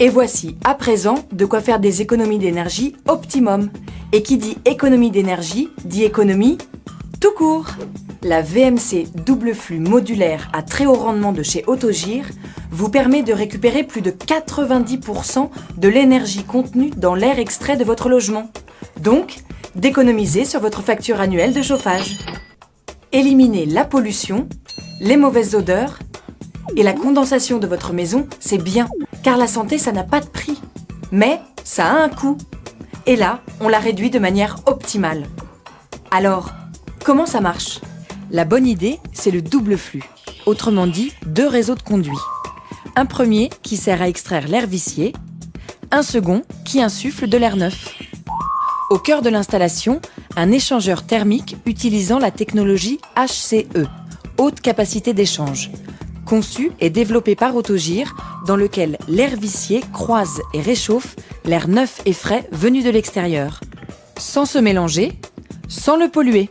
Et voici à présent de quoi faire des économies d'énergie optimum. Et qui dit économie d'énergie, dit économie tout court. La VMC double flux modulaire à très haut rendement de chez Autogir vous permet de récupérer plus de 90% de l'énergie contenue dans l'air extrait de votre logement. Donc, d'économiser sur votre facture annuelle de chauffage. Éliminez la pollution, les mauvaises odeurs et la condensation de votre maison, c'est bien, car la santé, ça n'a pas de prix. Mais ça a un coût. Et là, on la réduit de manière optimale. Alors, comment ça marche ? La bonne idée, c'est le double flux. Autrement dit, 2 réseaux de conduits. Un premier qui sert à extraire l'air vicié, un second qui insuffle de l'air neuf. Au cœur de l'installation, un échangeur thermique utilisant la technologie HCE, haute capacité d'échange, conçu et développé par Autogir, dans lequel l'air vicié croise et réchauffe l'air neuf et frais venu de l'extérieur, sans se mélanger, sans le polluer.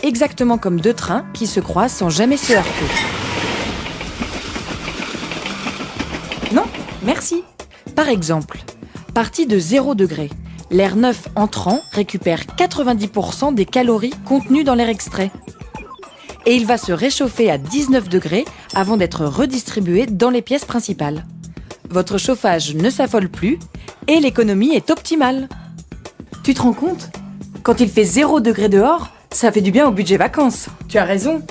Exactement comme 2 trains qui se croisent sans jamais se heurter. Non, merci. Par exemple, parti de 0 degré, l'air neuf entrant récupère 90% des calories contenues dans l'air extrait. Et il va se réchauffer à 19 degrés avant d'être redistribué dans les pièces principales. Votre chauffage ne s'affole plus et l'économie est optimale. Tu te rends compte ? Quand il fait 0 degré dehors, ça fait du bien au budget vacances. Tu as raison.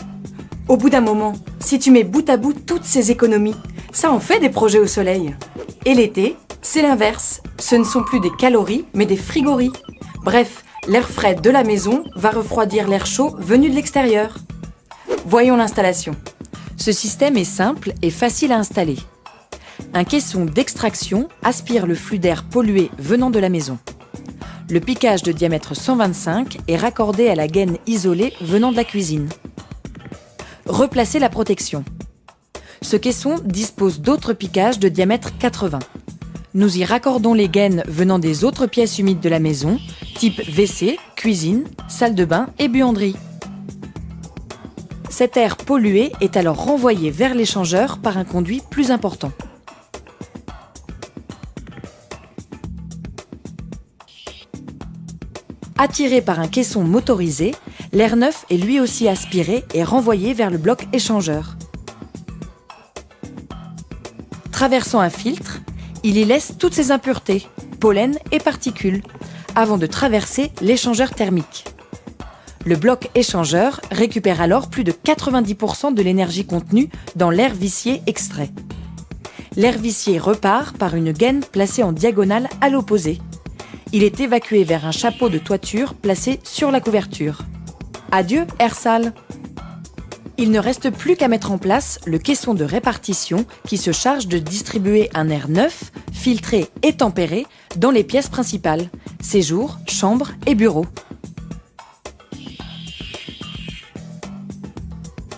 Au bout d'un moment, si tu mets bout à bout toutes ces économies, ça en fait des projets au soleil. Et l'été, c'est l'inverse. Ce ne sont plus des calories, mais des frigories. Bref, l'air frais de la maison va refroidir l'air chaud venu de l'extérieur. Voyons l'installation. Ce système est simple et facile à installer. Un caisson d'extraction aspire le flux d'air pollué venant de la maison. Le piquage de diamètre 125 est raccordé à la gaine isolée venant de la cuisine. Replacez la protection. Ce caisson dispose d'autres piquages de diamètre 80. Nous y raccordons les gaines venant des autres pièces humides de la maison, type WC, cuisine, salle de bain et buanderie. Cet air pollué est alors renvoyé vers l'échangeur par un conduit plus important. Attiré par un caisson motorisé, l'air neuf est lui aussi aspiré et renvoyé vers le bloc échangeur. Traversant un filtre, il y laisse toutes ses impuretés, pollen et particules, avant de traverser l'échangeur thermique. Le bloc échangeur récupère alors plus de 90% de l'énergie contenue dans l'air vicié extrait. L'air vicié repart par une gaine placée en diagonale à l'opposé. Il est évacué vers un chapeau de toiture placé sur la couverture. Adieu, air sale. Il ne reste plus qu'à mettre en place le caisson de répartition qui se charge de distribuer un air neuf, filtré et tempéré dans les pièces principales, séjour, chambre et bureau.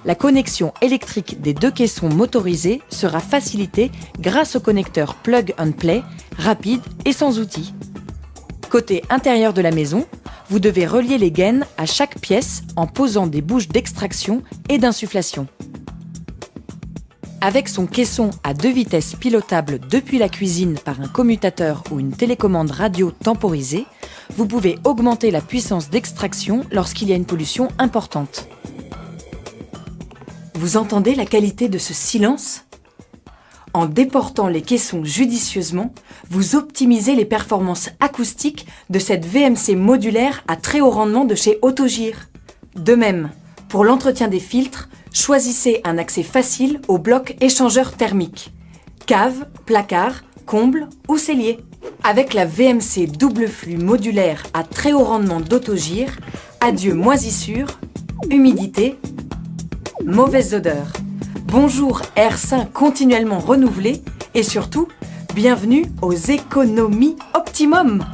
La connexion électrique des 2 caissons motorisés sera facilitée grâce au connecteur Plug and Play, rapide et sans outils. Côté intérieur de la maison, vous devez relier les gaines à chaque pièce en posant des bouches d'extraction et d'insufflation. Avec son caisson à 2 vitesses pilotables depuis la cuisine par un commutateur ou une télécommande radio temporisée, vous pouvez augmenter la puissance d'extraction lorsqu'il y a une pollution importante. Vous entendez la qualité de ce silence ? En déportant les caissons judicieusement, vous optimisez les performances acoustiques de cette VMC modulaire à très haut rendement de chez Autogir. De même, pour l'entretien des filtres, choisissez un accès facile au bloc échangeur thermique. Cave, placard, comble ou cellier. Avec la VMC double flux modulaire à très haut rendement d'Autogir, adieu moisissure, humidité, mauvaise odeur. Bonjour air sain continuellement renouvelé et surtout, bienvenue aux économies optimum.